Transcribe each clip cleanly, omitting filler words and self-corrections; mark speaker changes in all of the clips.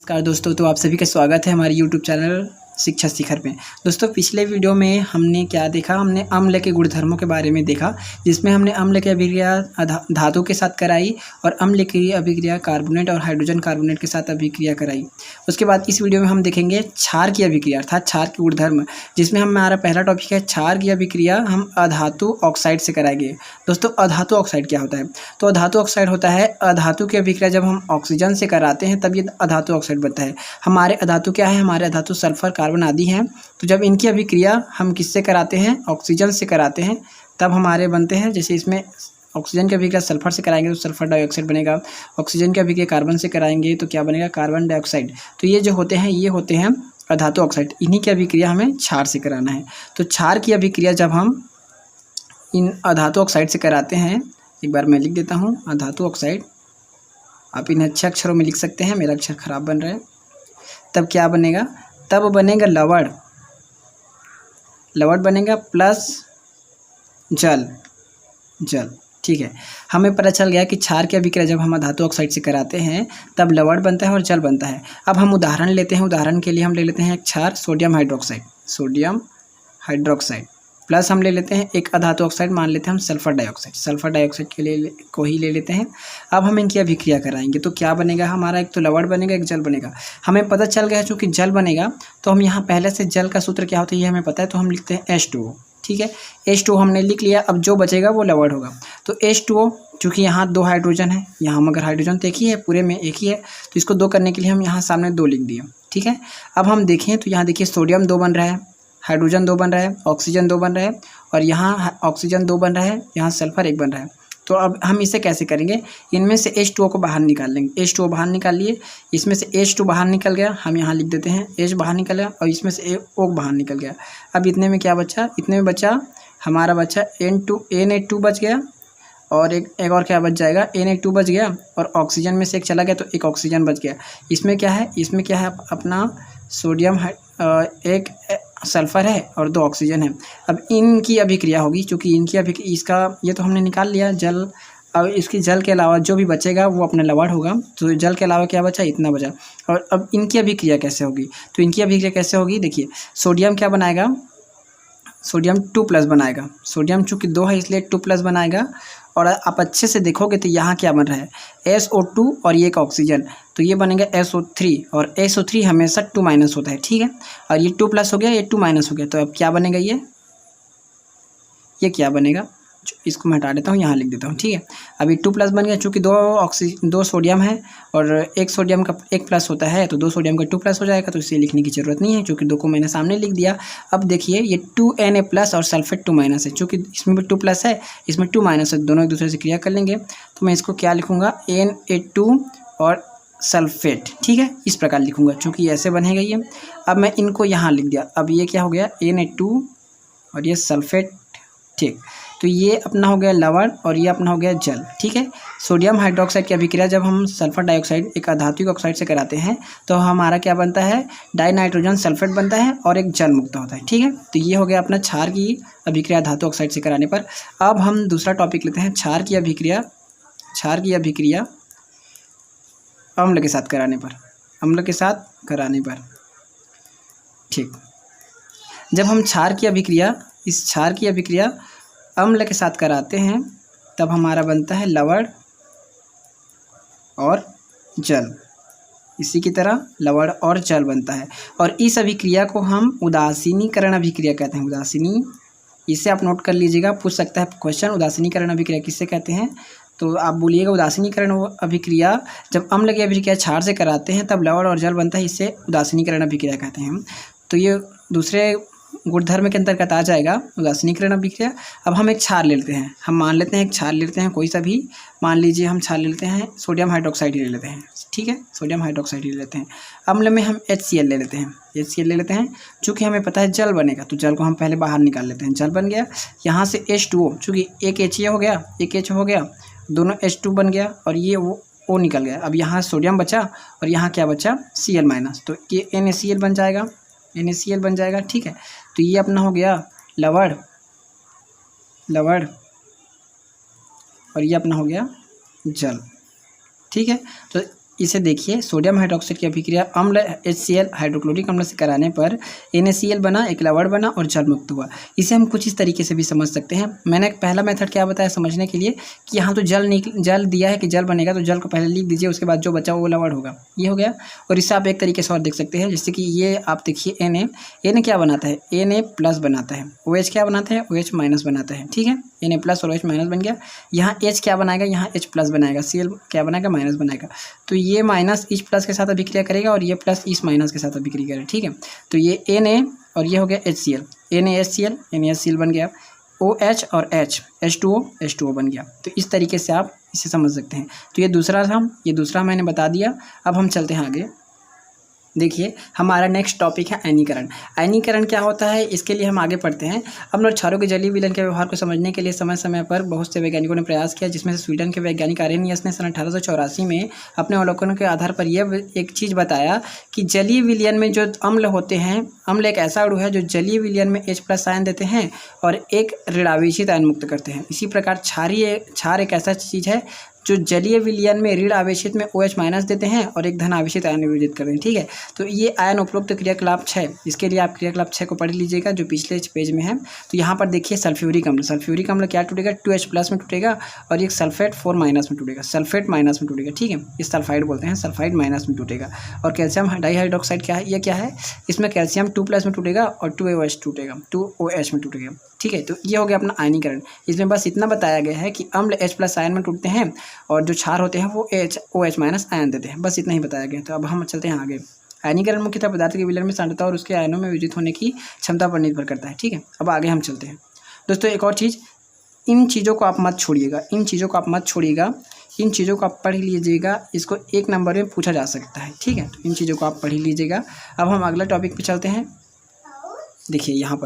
Speaker 1: नमस्कार दोस्तों, तो आप सभी का स्वागत है हमारे यूट्यूब चैनल शिक्षा शिखर में। दोस्तों, पिछले वीडियो में हमने क्या देखा, हमने अम्ल के गुणधर्मों के बारे में देखा, जिसमें हमने अम्ल की अभिक्रिया धातु के साथ कराई और अम्ल की अभिक्रिया कार्बोनेट और हाइड्रोजन कार्बोनेट के साथ अभिक्रिया कराई। उसके बाद इस वीडियो में हम देखेंगे क्षार की अभिक्रिया अर्थात क्षार के गुणधर्म, जिसमें हमारा पहला टॉपिक है क्षार की अभिक्रिया हम अधातु ऑक्साइड से कराएंगे। दोस्तों, अधातु ऑक्साइड क्या होता है? तो अधातु ऑक्साइड होता है अधातु की अभिक्रिया जब हम ऑक्सीजन से कराते हैं तब ये अधातु ऑक्साइड बनता है। हमारे अधातु क्या है? हमारे अधातु सल्फर, कार्बन आदि हैं। तो जब इनकी अभिक्रिया हम किससे कराते हैं? ऑक्सीजन से कराते हैं, तब हमारे बनते हैं। जैसे इसमें ऑक्सीजन की अभिक्रिया सल्फर से कराएंगे तो सल्फर डाइऑक्साइड बनेगा, ऑक्सीजन की अभिक्रिया कार्बन से कराएंगे तो क्या बनेगा? Carbon dioxide. तो ये जो होते हैं ये होते हैं अधातु ऑक्साइड। इन्हीं की अभिक्रिया हमें क्षार से कराना है। तो क्षार की अभिक्रिया जब हम इन अधातु ऑक्साइड से कराते हैं, एक बार मैं लिख देता हूँ अधातु ऑक्साइड, आप इन अच्छे अक्षरों में लिख सकते हैं, मेरा अक्षर खराब बन रहा है। तब क्या बनेगा? तब बनेगा लवण, लवण बनेगा प्लस जल, जल। ठीक है, हमें पता चल गया कि क्षार की अभिक्रिया जब हम धातु ऑक्साइड से कराते हैं तब लवण बनता है और जल बनता है। अब हम उदाहरण लेते हैं। उदाहरण के लिए हम ले लेते हैं एक क्षार sodium hydroxide, sodium hydroxide, plus हम ले लेते हैं एक अधातु ऑक्साइड, मान लेते हैं हम सल्फर डाइऑक्साइड, सल्फर डाइऑक्साइड के लिए को ही ले लेते हैं। अब हम इनकी अभिक्रिया कराएंगे तो क्या बनेगा हमारा? एक तो लवण बनेगा, एक जल बनेगा। हमें पता चल गया चूँकि जल बनेगा तो हम यहाँ पहले से जल का सूत्र क्या होता है ये हमें पता है, तो हम लिखते हैं H2O। ठीक है, H2O हमने लिख लिया। अब जो बचेगा वो लवण होगा। तो H2O, चूँकि यहाँ 2 हाइड्रोजन है, यहाँ मगर हाइड्रोजन तो एक ही है, पूरे में एक ही है, तो इसको 2 करने के लिए हम यहाँ सामने 2 लिख दिए। ठीक है, अब हम देखें तो यहाँ देखिए सोडियम 2 बन रहा है, हाइड्रोजन 2 बन रहा है, ऑक्सीजन 2 बन रहा है, और यहाँ ऑक्सीजन 2 बन रहा है, यहाँ सल्फर 1 बन रहा है। तो अब हम इसे कैसे करेंगे? इनमें से H2O को बाहर निकाल लेंगे। H2O बाहर निकाल लिए, इसमें से H2 बाहर निकल गया, हम यहाँ लिख देते हैं H बाहर निकल गया, और इसमें से O बाहर निकल गया। अब इतने में क्या बचा? इतने में बचा हमारा बचा Na2 बच गया, और एक और क्या बच जाएगा? Na2 बच गया, और ऑक्सीजन में से एक चला गया तो एक ऑक्सीजन बच गया। इसमें क्या है? इसमें क्या है? अपना सोडियम एक सल्फर है और 2 ऑक्सीजन है। अब इनकी अभिक्रिया होगी, चूँकि इनकी अभिक्रिया इसका ये तो हमने निकाल लिया जल। अब इसकी जल के अलावा जो भी बचेगा वो अपना लवण होगा। तो जल के अलावा क्या बचा? इतना बचा। और अब इनकी अभिक्रिया कैसे होगी? तो इनकी अभिक्रिया कैसे होगी? देखिए, सोडियम क्या बनाएगा? सोडियम 2+ बनाएगा। सोडियम चूँकि 2 है इसलिए 2+ बनाएगा। और आप अच्छे से देखोगे तो यहाँ क्या बन रहा है? SO2 और ये एक ऑक्सीजन, तो ये बनेगा SO3, और SO3 हमेशा 2- होता है। ठीक है, और ये 2+ हो गया, ये 2- हो गया, तो अब क्या बनेगा? ये क्या बनेगा? इसको मैं हटा देता हूँ, यहाँ लिख देता हूँ। ठीक है, अभी 2+ बन गया। चूँकि 2 सोडियम है और एक सोडियम का 1+ होता है, तो 2 सोडियम का 2+ हो जाएगा, तो इसे लिखने की ज़रूरत नहीं है क्योंकि 2 को मैंने सामने लिख दिया। अब देखिए ये 2Na+ और सल्फेट 2- है, चूँकि इसमें भी 2+ है, इसमें 2- है, दोनों एक दूसरे से क्रिया कर लेंगे। तो मैं इसको क्या लिखूँगा? Na2 और सल्फेट। ठीक है, इस प्रकार लिखूँगा चूँकि ऐसे बनेगा ये। अब मैं इनको यहाँ लिख दिया। अब ये क्या हो गया? Na2 और ये सल्फेट। ठीक, तो ये अपना हो गया लवण और ये अपना हो गया जल। ठीक है, सोडियम हाइड्रोक्साइड की अभिक्रिया जब हम सल्फर डाइऑक्साइड एक अधातु ऑक्साइड से कराते हैं तो हमारा क्या बनता है? डाइनाइट्रोजन सल्फेट बनता है और एक जल मुक्त होता है। ठीक है, तो ये हो गया अपना क्षार की अभिक्रिया धातु ऑक्साइड से कराने पर। अब हम दूसरा टॉपिक लेते हैं क्षार की अभिक्रिया, क्षार की अभिक्रिया अम्ल के साथ कराने पर, अम्ल के साथ कराने पर। ठीक, जब हम क्षार की अभिक्रिया, इस क्षार की अभिक्रिया अम्ल के साथ कराते हैं तब हमारा बनता है लवण और जल। इसी की तरह लवण और जल बनता है, और इस अभिक्रिया को हम उदासीनीकरण अभिक्रिया कहते हैं। उदासीनी, इसे आप नोट कर लीजिएगा, पूछ सकता है क्वेश्चन, उदासीनीकरण अभिक्रिया किससे कहते हैं? तो आप बोलिएगा उदासीनीकरण अभिक्रिया जब अम्ल की अभिक्रिया क्षार से कराते हैं तब लवण और जल बनता है, इसे उदासीनीकरण अभिक्रिया कहते हैं। तो ये दूसरे गुणधर्म के अंतर्गत आ जाएगा उदासीनीकरण अभिक्रिया। अब हम एक क्षार ले लेते हैं, हम मान लेते हैं एक क्षार ले लेते हैं, कोई सा भी मान लीजिए, हम क्षार ले लेते हैं सोडियम हाइड्रोक्साइड ही ले लेते हैं। ठीक है, सोडियम हाइड्रोक्साइड ही ले लेते हैं। अम्ल में हम HCl ले लेते हैं, HCl ले लेते हैं। चूँकि हमें पता है जल बनेगा तो जल को हम पहले बाहर निकाल लेते हैं। जल बन गया, यहाँ से H2O, चूँकि एक H हो गया, एक H हो गया, दोनों H2 बन गया, और ये O निकल गया। अब यहाँ सोडियम बचा और यहाँ क्या बचा? Cl-, तो ये NaCl बन जाएगा, NaCl बन जाएगा। ठीक है, तो ये अपना हो गया लवण, लवण, और ये अपना हो गया जल। ठीक है, तो इसे देखिए, सोडियम हाइड्रोक्साइड की अभिक्रिया अम्ल HCl हाइड्रोक्लोरिक अम्ल से कराने पर NaCl बना, एक लवण बना और जल मुक्त हुआ। इसे हम कुछ इस तरीके से भी समझ सकते हैं। मैंने पहला मेथड क्या बताया समझने के लिए कि यहाँ तो जल दिया है कि जल बनेगा, तो जल को पहले लिख दीजिए, उसके बाद जो बचा वो लवण होगा, ये हो गया। और इससे आप एक तरीके से और देख सकते हैं, जैसे कि ये आप देखिए Na क्या बनाता है, Na प्लस बनाता है, OH क्या बनाता है, OH माइनस बनाता है, ठीक है। Na प्लस और OH माइनस बन गया। यहाँ H क्या बनाएगा, यहाँ H प्लस बनाएगा, Cl क्या बनाएगा, माइनस बनाएगा। तो ये माइनस इस प्लस के साथ अभिक्रिया करेगा और ये प्लस इस माइनस के साथ अभिक्रिया करेगा, ठीक है। तो ये Na और ये हो गया HCl, NaHCl बन गया, OH और H2O बन गया। तो इस तरीके से आप इसे समझ सकते हैं। तो ये दूसरा मैंने बता दिया। अब हम चलते हैं आगे। देखिए, हमारा नेक्स्ट टॉपिक है आयनीकरण। आयनीकरण क्या होता है, इसके लिए हम आगे पढ़ते हैं। अम्ल और क्षारों के जलीय विलयन के व्यवहार को समझने के लिए समय समय पर बहुत से वैज्ञानिकों ने प्रयास किया, जिसमें से स्वीडन के वैज्ञानिक आरेनियस ने सन 1884 में अपने अवलोकनों के आधार पर यह एक चीज़ बताया कि जलीय विलयन में जो अम्ल होते हैं, अम्ल एक ऐसा अणु है जो जलीय विलयन में H+ आयन देते हैं और एक ऋणावेशित आयन मुक्त करते हैं। इसी प्रकार क्षार एक ऐसा चीज़ है जो जलीय विलयन में ऋण आवेशित में OH- देते हैं और एक धन आवेशित आयन विभाजित करते हैं, ठीक है। तो ये आयन उपरोक्त क्रियाकलाप 6, इसके लिए आप क्रियाकलाप 6 को पढ़ लीजिएगा जो पिछले पेज में है। तो यहाँ पर देखिए सल्फ्यूरिक अम्ल क्या टूटेगा, 2H+ में टूटेगा और एक सल्फेट 4- में टूटेगा, सल्फेट माइनस में टूटेगा, ठीक है। इस सल्फाइड बोलते हैं, सल्फाइड माइनस में टूटेगा। और कैल्शियम डाइहाइड्रोक्साइड क्या है, ये क्या है, इसमें कैल्शियम 2+ में टूटेगा और 2OH में टूटेगा, ठीक है। तो ये हो गया अपना आयनीकरण। इसमें बस इतना बताया गया है कि अम्ल H+ आयन में टूटते हैं और जो क्षार होते हैं वो OH- आयन देते हैं, बस इतना ही बताया गया। तो अब हम चलते हैं आगे। आयनीकरण मुख्यतः पदार्थ के विलयन में सांद्रता और उसके आयनों में विभाजित होने की क्षमता पर निर्भर करता है, ठीक है। अब आगे हम चलते हैं। दोस्तों एक और चीज़, इन चीज़ों को आप मत छोड़िएगा, इन चीज़ों को आप पढ़ लीजिएगा, इसको 1 नंबर में पूछा जा सकता है, ठीक है। तो इन चीज़ों को आप पढ़ लीजिएगा। अब हम अगला टॉपिक पे चलते हैं। देखिए यहाँ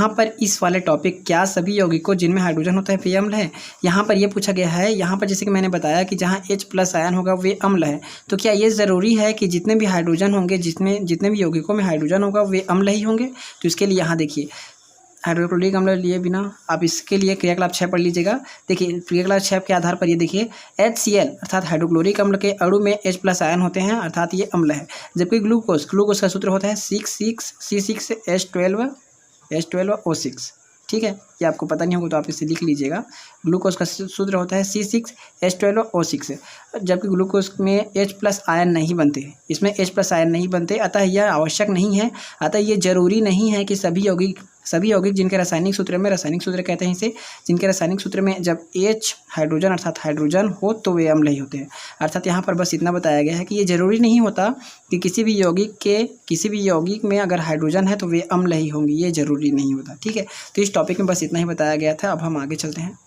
Speaker 1: पर इस वाले टॉपिक, क्या सभी यौगिकों जिनमें हाइड्रोजन होता है वे अम्ल है। यहाँ पर ये पूछा गया है, यहाँ पर जैसे कि मैंने बताया कि जहाँ H+ आयन होगा वे अम्ल है। तो क्या ये ज़रूरी है कि जितने भी हाइड्रोजन होंगे, जितने भी यौगिकों में हाइड्रोजन होगा वे अम्ल ही होंगे। तो इसके लिए यहाँ देखिए, हाइड्रोक्लोरिक अम्ल लिए बिना आप इसके लिए क्रियाकलाप 6 पढ़ लीजिएगा। देखिए क्रियाकलाप 6 के आधार पर ये देखिए, HCl अर्थात हाइड्रोक्लोरिक अम्ल के अणु में H+ आयन होते हैं, अर्थात ये अम्ल है। जबकि ग्लूकोज का सूत्र होता है C6H12O6, ठीक है। ये आपको पता नहीं होगा तो आप इसे लिख लीजिएगा। ग्लूकोज का सूत्र होता है C6H12O6, जबकि ग्लूकोज में H+ आयन नहीं बनते, इसमें H+ आयन नहीं बनते। अतः यह आवश्यक नहीं है, अतः ये जरूरी नहीं है कि सभी यौगिक जिनके रासायनिक सूत्र कहते हैं इसे, जिनके रासायनिक सूत्र में जब H हाइड्रोजन अर्थात हाइड्रोजन हो तो वे अम्ल ही होते हैं। अर्थात यहाँ पर बस इतना बताया गया है कि ये जरूरी नहीं होता कि किसी भी यौगिक में अगर हाइड्रोजन है तो वे अम्ल ही होंगे, ये जरूरी नहीं होता, ठीक है। तो इस टॉपिक में बस इतना ही बताया गया था। अब हम आगे चलते हैं।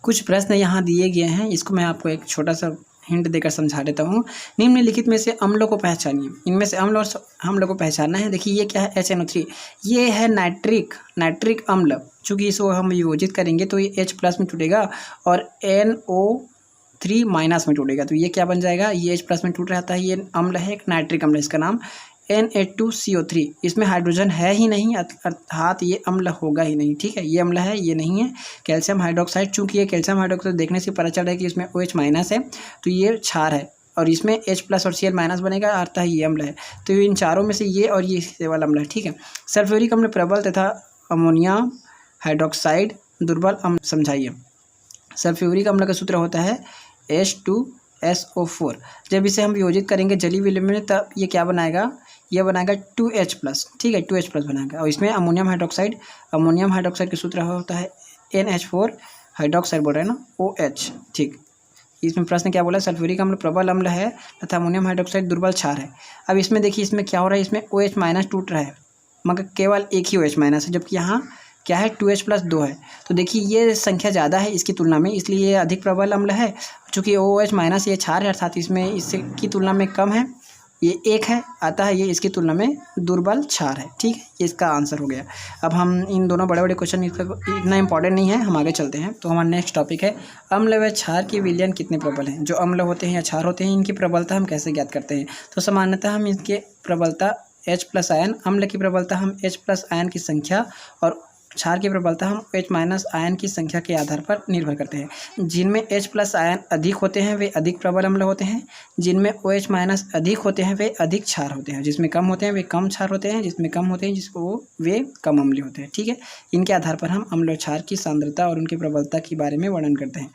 Speaker 1: कुछ प्रश्न यहाँ दिए गए हैं, इसको मैं आपको एक छोटा सा हिंट देकर समझा देता हूँ। निम्नलिखित में से अम्लों को पहचानिए। इनमें से अम्ल और अम्ल को पहचानना है। देखिए ये क्या है, HNO3, ये है नाइट्रिक अम्ल। चूँकि इसको हम विभजित करेंगे तो ये H+ में टूटेगा और NO3- में टूटेगा। तो ये क्या बन जाएगा, ये H+ में टूट रहता है, ये अम्ल है, एक नाइट्रिक अम्ल, इसका नाम Na2CO3। इसमें हाइड्रोजन है ही नहीं, अर्थात ये अम्ल होगा ही नहीं, ठीक है। ये अम्ल है, ये नहीं है। कैल्शियम हाइड्रोक्साइड, चूंकि ये कैल्शियम हाइड्रोक्साइड देखने से पता चल रहा है कि इसमें OH- है, तो ये क्षार है और इसमें H+ और Cl- बनेगा, अर्थात ये अम्ल है। तो इन चारों में से ये और ये वाला अम्ल है, ठीक है। सल्फ्यूरिक अम्ल प्रबल तथा अमोनियम हाइड्रोक्साइड दुर्बल अम्ल समझाइए। सल्फ्यूरिक अम्ल का सूत्र होता है H2SO4। जब इसे हम वियोजित करेंगे जलीय विलयन में तब ये क्या बनाएगा, ये बनाएगा 2H+, ठीक है, 2H+ बनाएगा। और इसमें अमोनियम हाइड्रोक्साइड का सूत्र होता है NH4 हाइड्रोक्साइड, बोल रहे हैं ना, OH, ठीक। इसमें प्रश्न क्या बोला, सल्फ्यूरिक अम्ल प्रबल अम्ल है तथा अमोनियम हाइड्रोक्साइड दुर्बल क्षार है। अब इसमें देखिए, इसमें क्या हो रहा है, इसमें OH- टूट रहा है, मगर केवल एक ही OH- है, जबकि यहाँ क्या है 2H+2 है। तो देखिए ये संख्या ज़्यादा है इसकी तुलना में, इसलिए ये अधिक प्रबल अम्ल है। चूँकि OH- ये क्षार है, अर्थात इसमें इससे की तुलना में कम है, ये 1 है, अतः ये इसकी तुलना में दुर्बल क्षार है, ठीक है। ये इसका आंसर हो गया। अब हम इन दोनों बड़े क्वेश्चन इतना इंपॉर्टेंट नहीं है, हम आगे चलते हैं। तो हमारा नेक्स्ट टॉपिक है अम्ल व क्षार की विलयन कितने प्रबल हैं। जो अम्ल होते हैं या क्षार होते हैं, इनकी प्रबलता हम कैसे ज्ञात करते हैं। तो सामान्यतः हम इनके प्रबलता H+ आयन, अम्ल की प्रबलता हम H+ आयन की संख्या और क्षार की प्रबलता हम H माइनस आयन की संख्या के आधार पर निर्भर करते हैं। जिनमें H प्लस आयन अधिक होते हैं वे अधिक प्रबल अम्ल होते हैं, जिनमें OH माइनस अधिक होते हैं वे अधिक क्षार होते हैं, जिसमें कम होते हैं वे कम क्षार होते हैं, जिसमें कम होते हैं वे कम अम्लीय होते हैं। ठीक है, इनके आधार पर हम अम्ल और क्षार की सांद्रता और उनकी प्रबलता के बारे में वर्णन करते हैं।